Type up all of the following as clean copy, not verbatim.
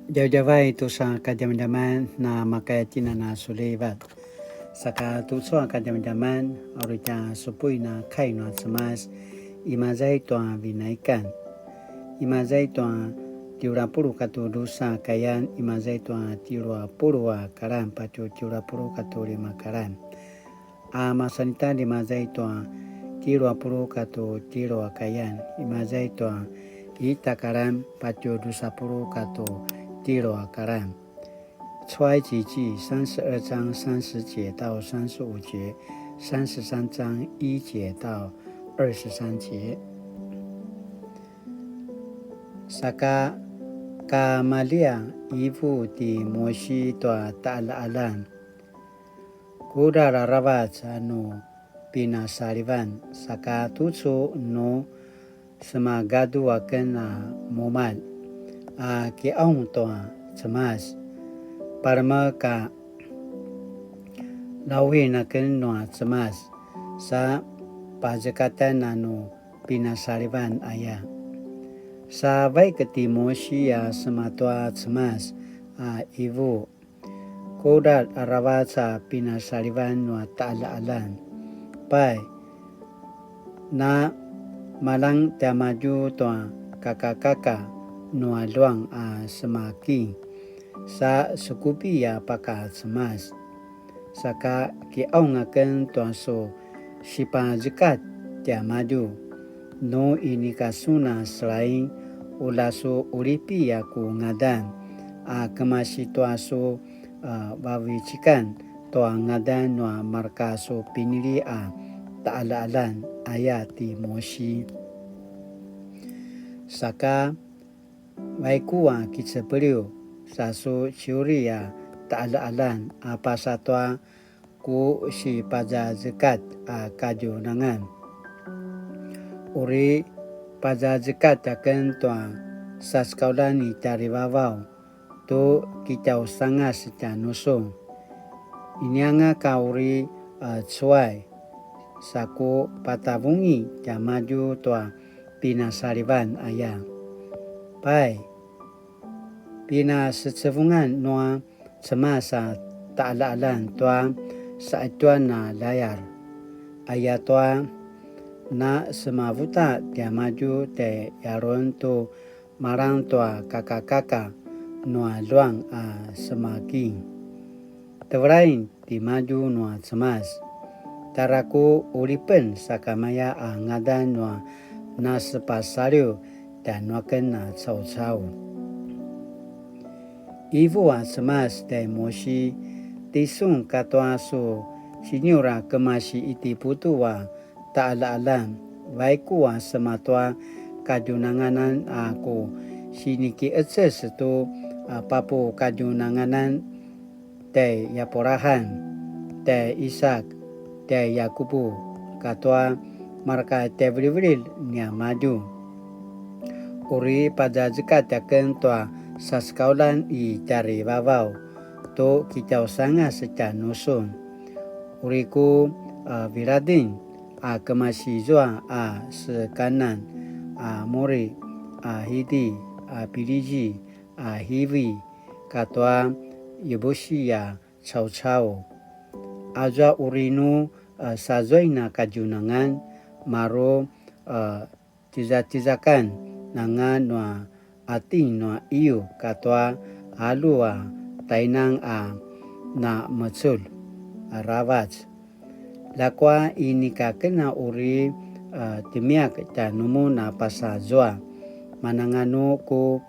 Jauh-jauh itu sa kadam-daman na makayatina na sulevat. Saka tuso kadam-daman orita supui na kai no semas imazai toa vinaikan. Imazai toa tiura puru katu dosa kayan imazai toa tiura puru karan pacu tiura puru katu lima karan. Masanita imazai toa tiura puru katu tiura kayan imazai toa ita karan pacu dosa puru katu tiura karan. 出埃及记32章30节到35节，33章1节到23节。Saka Kamalia ibu di Moshi toa ta'ala-alan. Kuda rarabat anu pinasarivan saka tutsu no semagadu akan momal. Ki aung toa cemas. Parma ka lauhin akan noa cemas sa pajekatan anu pinasarivan ayah. Sa baik ketimosi sematua cemas ibu kodat arawasa pinasarivan noa ta'ala-alan. Pai na malang tiamaju toa kakak-kakak noa luang semaki. Sa sukupi paka cemas. Saka ki aung akan tuan so sipa jekat tia maju. No ini kasuna selain ulaso uripi ku ngadan. Kemasi tuan so bawicikan tuan ngadan noa marka so pinili ta'ala-alan ayati moshi. Saka baiku kisepeliu. Sasu ciuri ta'ala-alan pasatwa ku si paja zekat kaju nangan. Uri paja zekat akan tua saskaulani cari wawau tu kita usanga seca nusung. Ini anga kauri cuai saku patavungi jamaju tua pinasarivan ayah. Pai pina secevungan noa semasa ta'ala-alan tua saituan na layar. Ayah tua na semavuta tia maju te yaron tu marang tua kakak-kakak noa luang semaki. Tewarain di maju noa cemas. Taraku uripen sakamaya ngadan noa na sepasariu dan noaken na cau-cau. Ibu cemas de moshi tisung katwa so sinyura kemasi iti putu ta'ala-alan waiku sematwa kajunanganan aku siniki etses tu papu kajunanganan te yaporahan te Isak te Yakubu katwa marka te beribril nia maju. Uri pada zekat akan tua saskaulan cari wawau to kita usanga seca nusun. Uriku viradin kemasi zua sekanan muri hidi piliji hivi katwa yebushi cau-cau. Aja urinu sazoina kajunangan maro tiza-tizakan nangan noa ati noa iyo katwa halu tainang na macul rawat. Lakwa ini kakena uri timiak tanumu na pasazoa manangano ko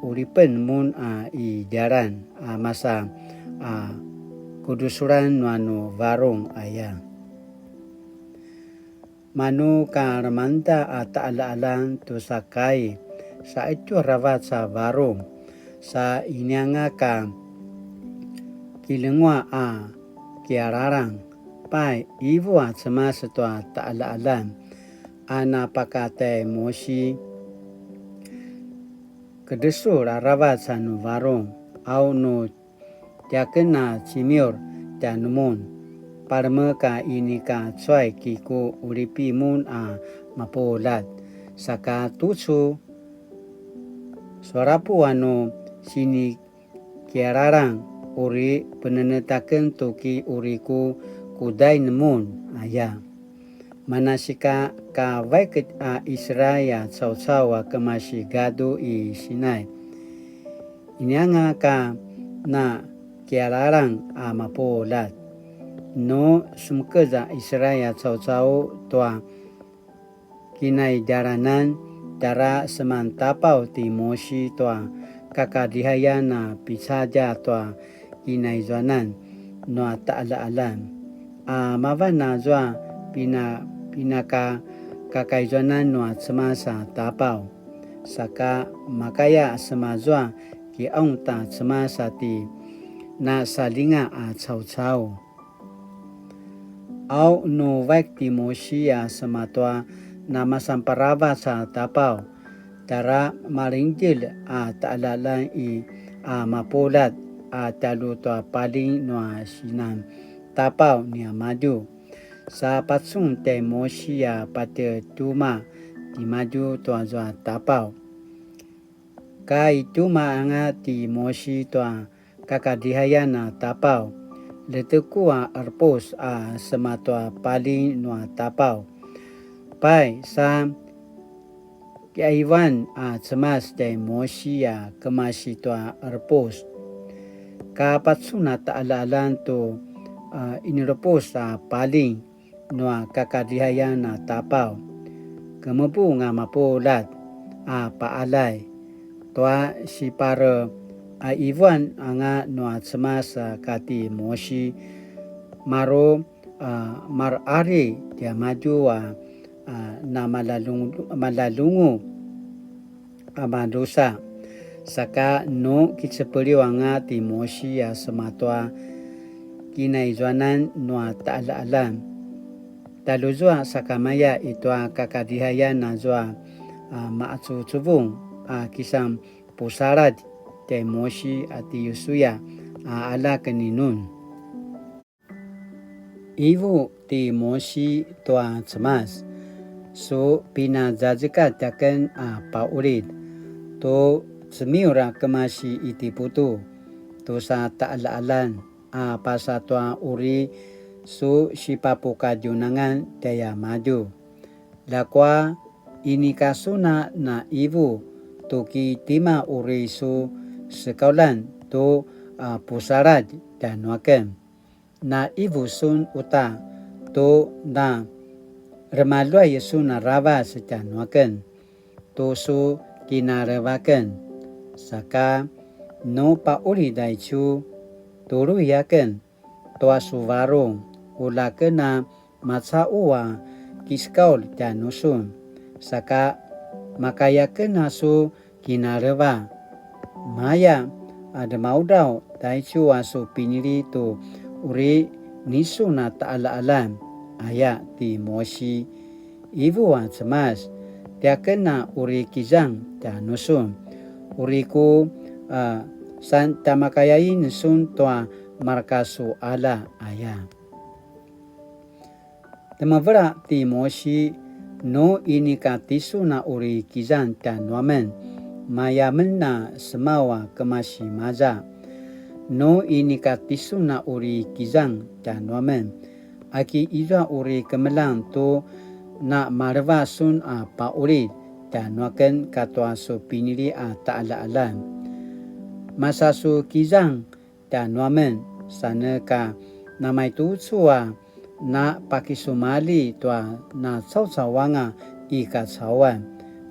uripen mun i daran masa kudusuran nuano varong ayah. Manu karamanta ta'ala-alan tu sakai sa itu rawat sa varong sa inyanga ka kilengwa kiararang pai ibu cemas tua ta'ala-alan ana pakate moshi kedesur rawat sa nu varong au no tiakena cimior tanumun. Parma ka ini ka cuai kiku uripi mun mapolat. Saka tusu suarapu sini kiararang uri penenetakan tuki uriku kudai nemun aya. Manasika ka vaikit Israel caw-cawa kemasi gadu i Sinai. Inyanga ka na kiararang mapolat. No sumkeza Israel caw-caw tua kinai jaranan dara semantapau ti mosi tua kakadihaya na pisaja tua kinai zuanan no ta'ala-alan. Mavana zua pinaka kakai zuanan no semasa tapau. Saka makaya semazua ki aung ta semasa ti na salinga caw-caw. Au no vaik ti mosia sematua nama samparava sa tapau. Tara maringjil ta'alalan i mapolat talu tua paling no sinan tapau ni maju. Sa patsung te mosia pate tuma di maju tua zua tapau. Kai tuma anga ti mosi tua kakadihaya na tapau. Letuku arpos sematua paling no tapau. Pai sa kiaiwan cemas de mosi kemasi tua arpos. Ka patsuna ta'ala-alan tu inirpos paling no kakadihaya na tapau. Kemupu mapolat paalai. Tua si para Iwan anga no cemas kati mosi maro marari dia maju na malalungu amadosa. Saka no kitsepeli anga ti mosi sematua kinai zuanan no ta'ala-alan. Talu zua sakamaya itua kakadihaya na zua maatsu-tsubung kisam pusarat te mosi ati yusuya ala keninun. Ibu ti mosi tua cemas. So pina jajika taken paurid. To semiura kemasi iti putu. To sa ta'ala-alan pasa tua uri so sipapuka junangan daya maju. Lakwa ini kasuna na ibu toki tima uri so sekaulan to pusarat dan wakem. Na ibu sun uta to na remalua yesu na rava secan waken. To so kinarewaken. Saka no pauli daichu turu yaken. Toa suvarong ulaken na matsaua kiskaul dan nusun. Saka makayaken na so kinarewa. Maya ada maudau daichu aso piniri to uri nisu na ta'ala-alan aya ti mosi. Ibu cemas tiaken na uri kizang dan nusun. Uriku san tamakayain sun toa markasu ala aya. Temavera ti mosi no ini katisu na uri kizang dan wamen. Maya mena semawa kemasi maza. No ini katisu na uri kizang dan wamen. Aki iza uri kemelang to na marva sun pauli dan waken katwa so pinili ta'ala-alan. Masa su kizang dan wamen sana ka namai tu tsua na pakisumali tua na caw-cawanga ika cawan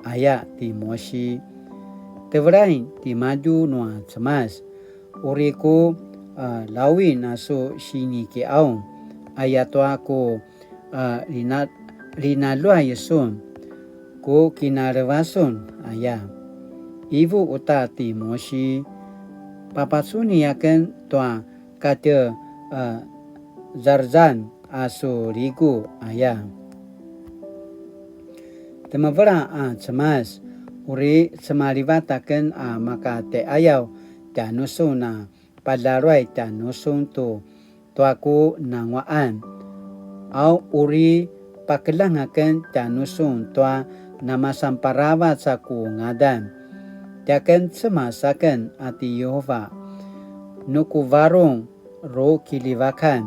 aya ti mosi. Tevrain ti maju no cemas. Uriku lawi na so sini ki aung aya tua ko linalua yesun ko kinarewasun aya. Ibu uta ti mosi papasuni yaken tua kate zarzan aso rigu aya. Temavera cemas uri semaribataken maka te ayaw dan nusun na palaroy dan nusun to tuaku nangwaan. Au uri pakelangaken dan nusun tua nama samparawat sa ku ngadan. Tiaken semasaken ati Yehova. nuku varung ro kilivakan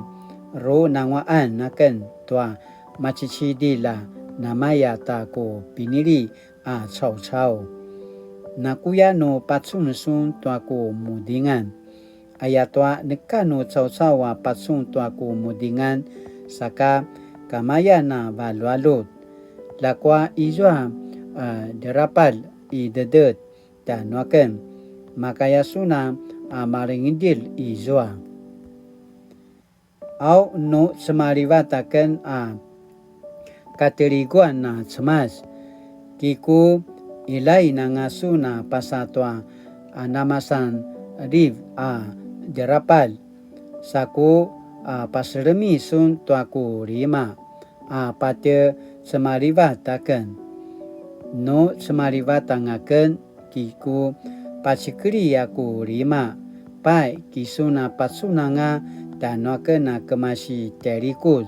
ro nangwaan naken tua macici dila namaya ta ko pinili a chau chau nakuya no patsun sun tua ko mudingan ayatwa nekano chau chau wa patsun tua ko mudingan saka kamaya na valwalut lakwa izwa derapal I dedet dan waken makaya suna maringidil izwa au no semarivataken kateriguan na cemas kiku ilai na ngasuna pasatwa namasan riv derapal saku pasremi sun tuaku rima pate semarivataken no semarivatangaken kiku pasikri aku rima pai kisuna patsunanga danwaken na kemasi terikut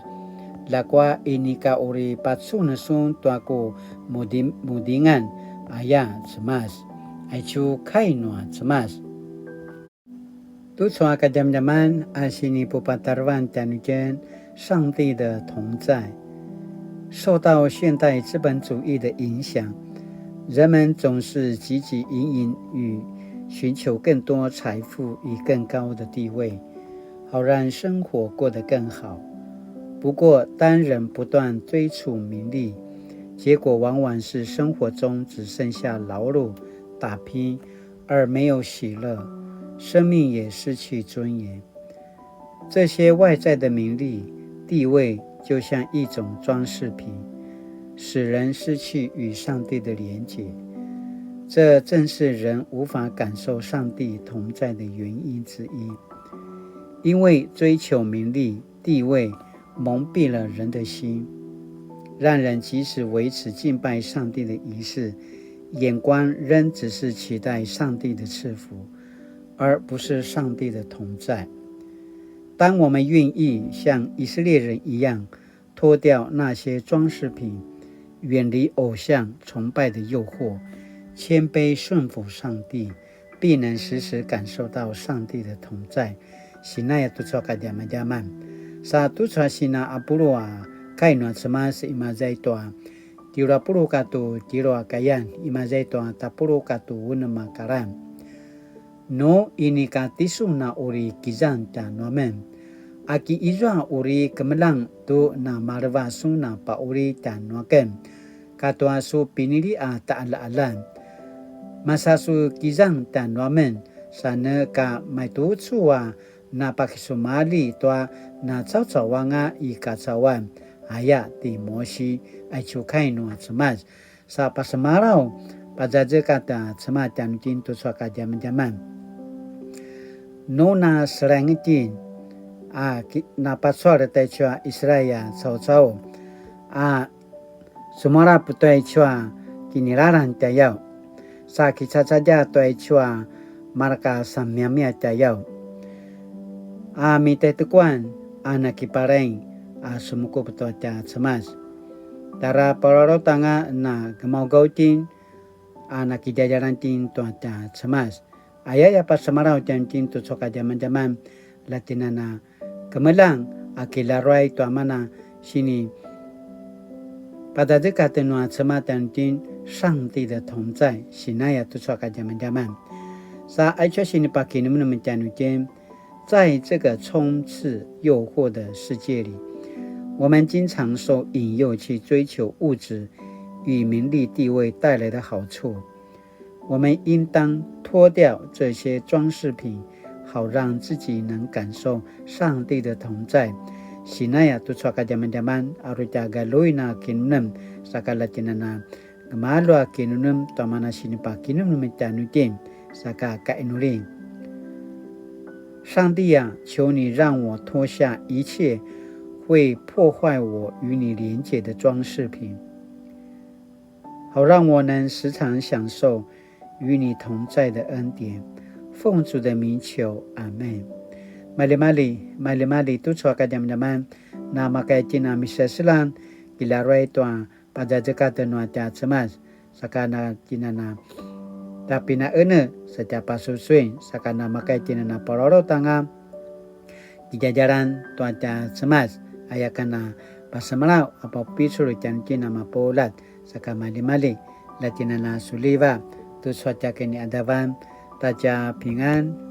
lakwa inika uri patsunasun tuaku mudingan aya cemas aicu kainua cemas tu从kadam-daman asini pupatarwan tanuken 上帝的同在受到现代资本主义的影响，人们总是汲汲营营与寻求更多财富与更高的地位，好让生活过得更好。不过，当人不断追逐名利，结果往往是生活中只剩下劳碌、打拼，而没有喜乐，生命也失去尊严。这些外在的名利、地位就像一种装饰品，使人失去与上帝的连结。这正是人无法感受上帝同在的原因之一。因为追求名利、地位蒙蔽了人的心，让人即使维持敬拜上帝的仪式，眼光仍只是期待上帝的赐福，而不是上帝的同在。当我们愿意像以色列人一样脱掉那些装饰品，远离偶像崇拜的诱惑，谦卑顺服上帝，必能时时感受到上帝的同在。Sinaya tutswa kadiamajaman sa tutswa sina apurua kainua cemas imazai toa tiura puru katu tiroa kayan imazai toa tapuru katu wuna makaran no ini katisu na uri kizan ta nomen aki izwa uri kemelang tu na marva suna pa uri ta noken katua su pinili ta ala-alan masa su kizan ta nomen sana ka maitu tsua na pakisumali toa na cawcawanga I kacawan aya ti mosi ai cukai no cemas sa pasemarau pajaje kata cemas dan tin tu suaka jaman-jaman nona serangitin na paswar tai chua Israel cawcaw sumara putai chua kiniraran tayau sa kicacaja tai chua marka samyamya tayau mitay tukuan nakipareng sumuko betul cemas tara pararo tanga na gemau-gautin nakijajaran tin tuata cemas ayaya pas semarau tin tu soka zaman-zaman latinana kemelang akilarai tu amana sini pada dekat nuat sematan tin 上帝的同在 sinaya tu soka zaman-zaman sa aicho sini pakai nemu mencanujen在这个充斥诱惑的世界里，我们经常受引诱去追求物质与名利地位带来的好处。我们应当脱掉这些装饰品，好让自己能感受上帝的同在。Sinaya tu suaka zaman-zaman aruja galoina kinunam sakala tinana gemalua kinunam tamana sinipa kinunam mitanutin saka kainulin。上帝啊，求你让我脱下一切会破坏我与你连结的装饰品，好让我能时常享受与你同在的恩典。奉主的名求，阿们。Mali tu suaka jam-jaman na makai cina misasilan kilarai tua pada dekat nuata cemas sakana cina na tapi na sejak pasusui sakana makai cina na pororo tanga di jajaran tuaca semas ayakana pasamalau apa pisuru cina mapolat saka mali-mali la cina na suliva tu suaca kini adavan taja pingan